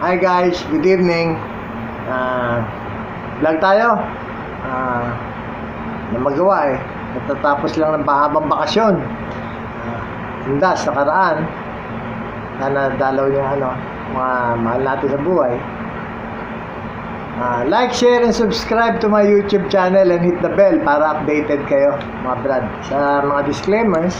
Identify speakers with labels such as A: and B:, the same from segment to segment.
A: Hi guys, good evening. Vlog tayo. Na magawa natatapos lang ng mahabang bakasyon. Indas, nakaraan. Sana dalaw niya mga mahal natin sa buhay. Like, share, and subscribe to my YouTube channel and hit the bell para updated kayo, mga brad. Sa mga disclaimers,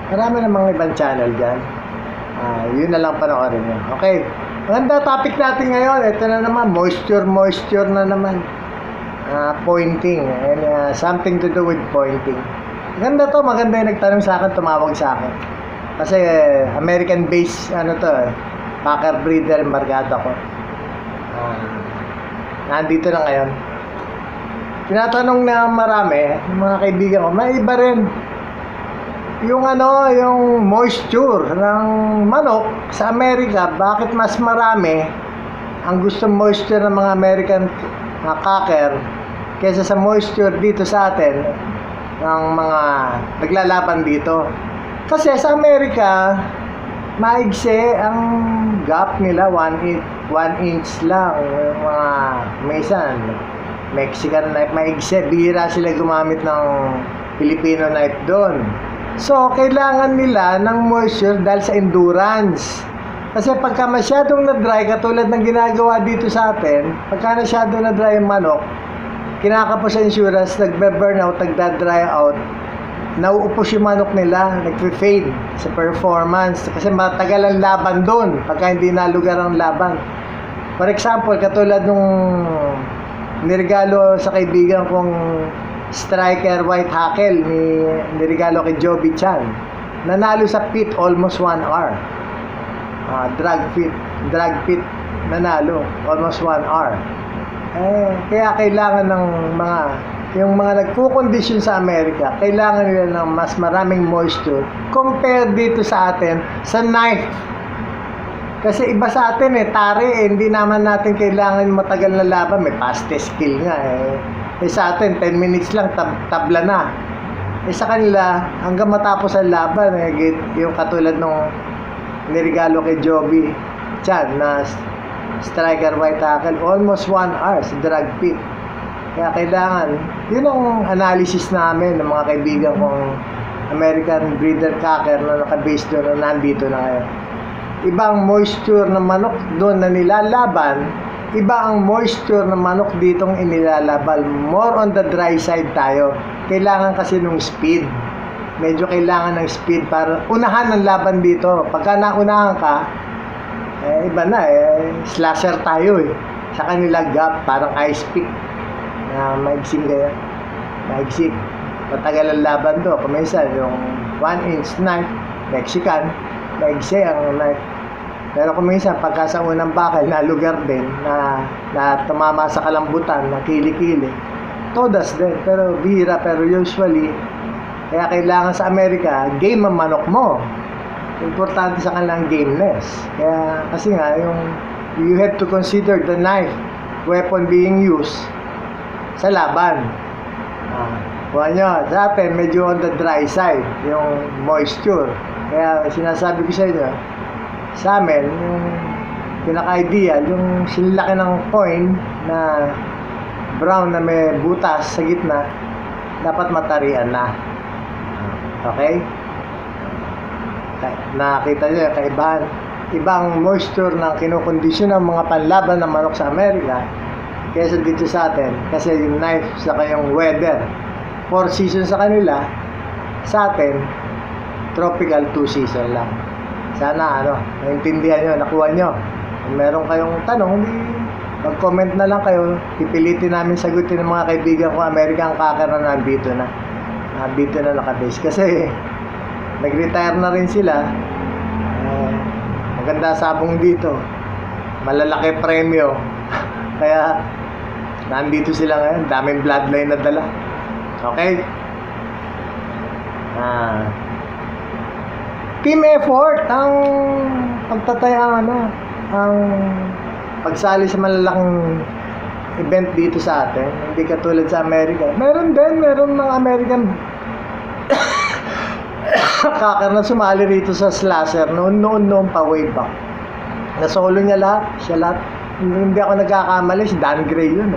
A: marami namang ibang channel dyan. Yun na lang panoorin nyo. Okay, maganda topic natin ngayon. Ito na naman, moisture na naman. Pointing and something to do with pointing. Maganda to, maganda yung nagtanong sa akin, tumawag sa akin. Kasi American based Packer breeder and barkada ko. Nandito na ngayon. Tinatanong na marami, mga kaibigan ko, may iba rin yung yung moisture ng manok sa Amerika. Bakit mas marami ang gusto moisture ng mga American Packer kaysa sa moisture dito sa atin ng mga naglalaban dito? Kasi sa Amerika, maigse ang gap nila, 1 inch lang. Yung mga minsan Mexican knife maigse, bihira sila gumamit ng Filipino knife doon. So kailangan nila ng moisture dahil sa endurance. Kasi pagka masyadong na-dry, katulad ng ginagawa dito sa atin, pagka masyadong na-dry yung manok, kinakapos sa insurance, nagbe-burnout, nagda-dry out, nauupos yung manok nila, nagpe-fade sa performance kasi matagal ang laban doon pagka hindi nalugar ang laban. For example, katulad nung niregalo sa kaibigan kong striker white hackle, niregalo kay Joby Chan, nanalo sa pit almost 1 hour. Drag pit nanalo almost 1 hour. Kaya kailangan ng yung mga nagpo-condition sa Amerika, kailangan nila ng mas maraming moisture compared dito sa atin sa knife. Kasi iba sa atin tari hindi naman natin kailangan matagal na laban, may fast skill nga sa atin 10 minutes lang tabla na. Sa kanila hanggang matapos ang laban yung katulad nung niregalo kay Joby Chan na striker white tackle, almost 1 hour sa drag pit. Kaya kailangan, yun ang analysis namin ng mga kaibigan kong American breeder Packer na naka-base doon na nandito na ngayon. Ibang moisture ng manok doon na nilalaban, iba ang moisture ng manok ditong inilalaban. More on the dry side tayo. Kailangan kasi nung speed. Medyo kailangan ng speed para unahan ang laban dito. Pagka naunahan ka, iba na slasher tayo Sa kanila gap, parang ice pick. Maigsing kaya. Maigsing. Matagal ang laban do. Kuminsan yung 1 inch knife, Mexican, maigsi ang knife. Pero kuminsan pagka sa unang bakal na lugar din na tumama sa kalambutan na kili-kili, todas din. Pero bihira, pero usually kaya kailangan sa Amerika game ang manok mo. Importante sa kanilang gameness. Kaya kasi nga you have to consider the knife weapon being used sa laban. Kuha nyo, sa atin medyo on the dry side yung moisture. Kaya sinasabi ko sa inyo, sa amin yung pinaka-ideal, yung sinlaki ng coin na brown na may butas sa gitna, dapat matarian na. Okay? Nakita nyo yung kaibahan. Ibang moisture ng kinukondisyon ng mga panlaban ng manok sa Amerika kaysa dito sa atin. Kasi yung knife sa kayong weather, 4 seasons sa kanila, sa atin tropical 2 season lang. Sana naintindihan nyo, nakuha nyo. Kung meron kayong tanong, mag-comment na lang kayo. Pipilitin namin sagutin ng mga kaibigan ko American Packer na nandito na. Nandito na nakabase. Kasi nag-retire na rin sila. Maganda sabong dito. Malalaki premyo. Kaya nandito sila ngayon. Daming bloodline na dala. Okay? Team effort ang pagtataya ang pagsali sa malalaking event dito sa atin. Hindi katulad sa Amerika. Meron mga American Packer na sumali rito sa slasher noon pa way back. Nasolo niya lahat. Siya lahat. Hindi ako nagkakamali. Si Dan Gray yun.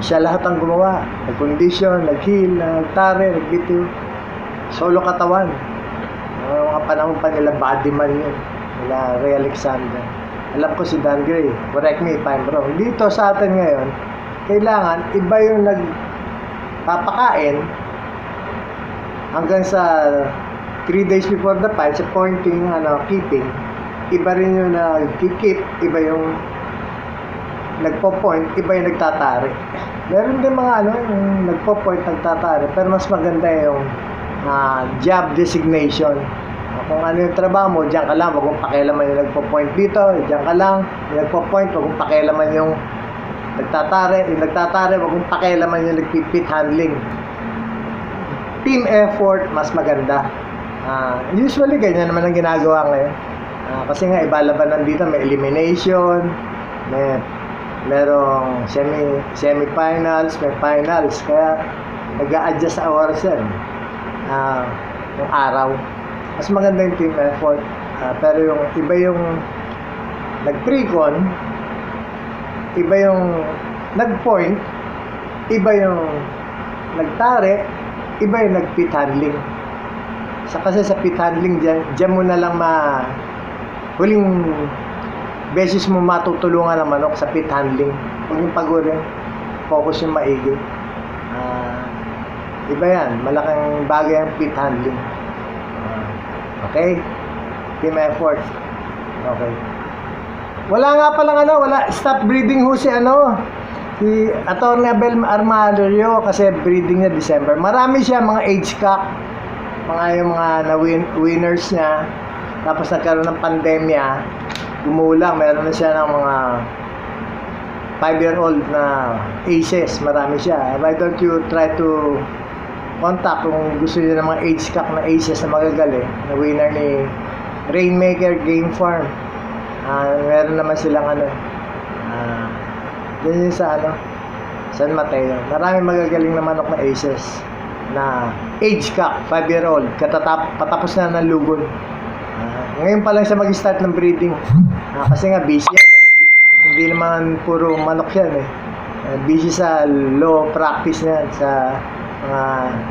A: Siya lahat ang gumawa. Nag-condition, nag-heal, nag-tare, nag-bitiw. Solo katawan. Mga panahon pa nila, bodyman yun. Nila Ray Alexander. Alam ko si Dan Gray. Correct me if I'm wrong. Dito sa atin ngayon, kailangan iba yung nagpapakain hanggang sa 3 days before the fight, sa pointing, keeping. Iba rin yung nag-keep, iba yung nagpo-point, iba yung nagtatari. Meron din mga yung nagpo-point, nagtatari, pero mas maganda yung job designation. Kung ano yung trabaho mo, diyan ka lang, wag mong pakialaman yung nagpo-point dito, diyan ka lang, yung nagpo-point, wag mong pakialaman yung nagtatari, wag mong pakialaman yung nagpipit handling. Team effort, mas maganda. Usually, ganyan naman ang ginagawa ngayon. Kasi nga, iba labanan dito, may elimination, merong semi-finals, may finals, kaya nag-a-adjust sa oras yan. Yung araw. Mas maganda yung team effort. Pero yung iba yung nag-pre-con, iba yung nag-point, iba yung nagtare, iba yung nag-pit handling. Kasi sa pit handling, dyan mo na lang huling beses mo matutulungan ang manok sa pit handling. Huwag yung pagurin, focus yung maigi. Iba yan, malaking bagay ang pit handling. Okay? Team effort. Okay. Wala nga palang stop breeding ho si Atty. Abel Armario kasi breeding niya December. Marami siya mga age cock, yung mga winners niya. Tapos nagkaroon ng pandemya, gumulang, meron na siya ng mga 5-year-old na aces, marami siya. Why don't you try to contact kung gusto niyo ng mga age cock na aces na magagaling, na winner ni Rainmaker Game Farm. Meron naman silang yun yung sa San Mateo. Marami magagaling na manok na aces na age cock, 5-year-old, patapos na ng lugod. Ngayon pa lang siya mag-start ng breeding. Kasi nga busy yan. Hindi naman puro manok yan busy sa law practice niya, sa mga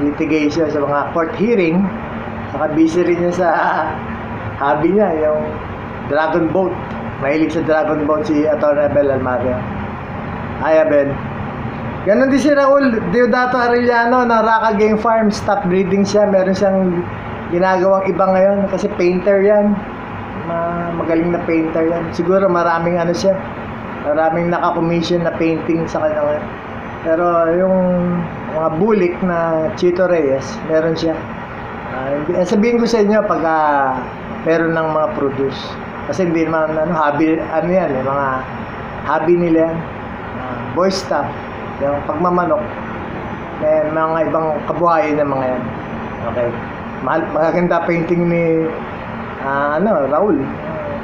A: litigation, sa mga court hearing. Saka busy rin niya sa hobby niya, yung dragon boat. Mahilig sa dragon boat si Atty. Abel Armario. Hi, Abel. Ganon din si Raul Deodato Arellano ng Raka Game Farm. Stop breeding siya. Meron siyang ginagawang iba ngayon kasi painter yan. Magaling na painter yan. Siguro maraming siya. Maraming naka-commission na painting sa kanya ngayon. Pero yung mga bulik na Chito Reyes, meron siya. Sabihin ko sa inyo pag meron ng mga produce. Kasi hindi naman hobby, yan, mga hobby nila yan. Boy stuff. Yung pagmamanok. May mga ibang kabuhayan ng mga yan. Okay. Magaganda painting ni Raul.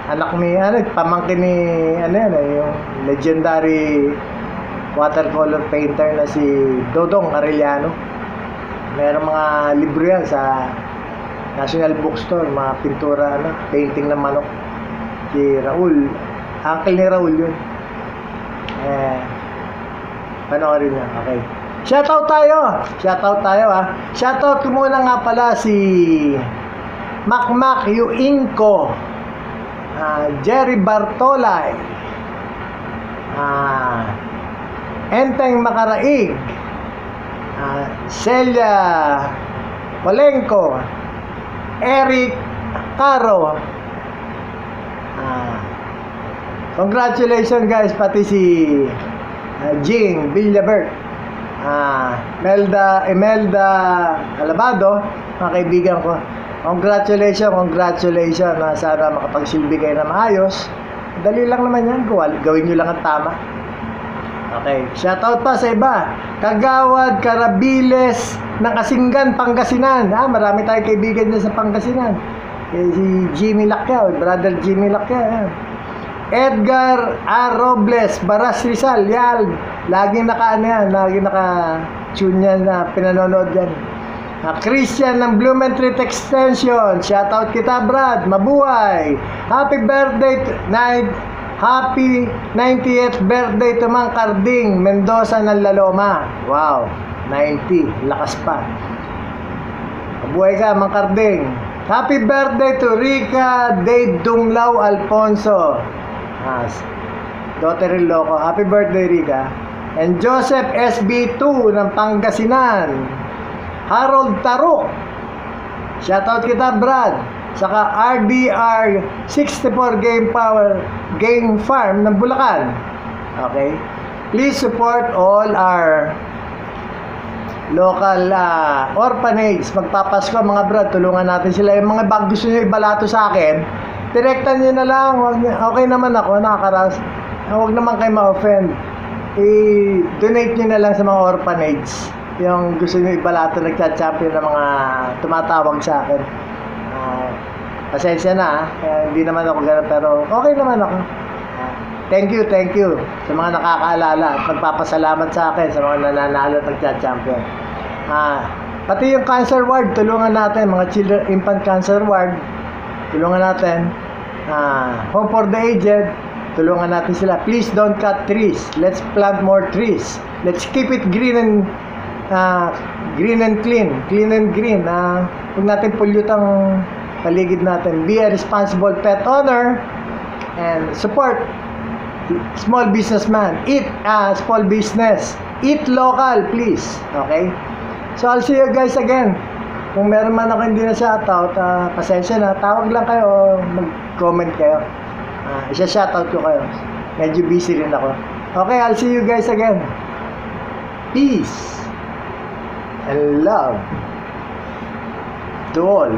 A: Anak ni pamangkin ni yung legendary watercolor painter na si Dodong Arellano. Meron mga libro yan sa National Bookstore, mga pintura, painting ng manok. Si Raul, uncle ni Raul yun. Panoorin niya, okay. Shoutout tayo Shoutout ko muna nga pala si Macmac Yuinko, Jerry Bartolay, Enteng Makaraig, Celia Polenco, Eric Caro. Congratulations guys, pati si Jing Villabert, Imelda Alabado, mga kaibigan ko. Congratulations. Sana makapagsilbi kayo na maayos. Dali lang naman yan, gawin nyo lang ang tama. Okay, shoutout pa sa iba. Kagawad Carabiles ng Kasinggan, Pangasinan. Marami tayong kaibigan dyan sa Pangasinan. Si Jimmy Lacquiao, brother Jimmy Lacquiao. Edgar R. Robles, Baras Rizal, yan. Laging naka-tune yan na pinanonood yan. Christian ng Blumentritt Extension, shoutout kita Brad, mabuhay. Happy 90th birthday to Mang Carding Mendoza ng Laloma. Wow, 90, lakas pa. Mabuhay ka Mang Carding. Happy birthday to Rica de Dumlao Alfonso. Daughter-in-law ko. Happy birthday Rica. And Joseph SB2 ng Pangasinan. Harold Taruk. Shoutout kita Brad. Saka RDR 64 Game Farm ng Bulacan. Okay? Please support all our local orphanage. Magpapasko mga Brad, tulungan natin sila. Yung mga bag gusto nyo ibalato sa akin, direktan nyo na lang. Okay naman ako, nakakaras. Huwag naman kayo ma-offend. I-donate nyo na lang sa mga orphanage. Yung gusto nyo ibalato, nagchat-champion ng mga tumatawag sa akin. Pasensya na hindi naman ako gano'n, pero okay naman ako. Thank you sa mga nakakaalala at magpapasalamat sa akin sa mga nananalo at nagchat-champion. Pati yung cancer ward, tulungan natin, mga children, infant cancer ward, tulungan natin. Home for the aged, tulungan natin sila. Please don't cut trees. Let's plant more trees. Let's keep it green and clean. Clean and green. Huwag natin pollute ang paligid natin. Be a responsible pet owner and support small businessman. Eat small business. Eat local, please. Okay? So, I'll see you guys again. Kung meron man ako hindi na shoutout, pasensya na. Tawag lang kayo o mag-comment kayo. Isa-shoutout ko kayo. Medyo busy rin ako. Okay, I'll see you guys again. Peace and love to all.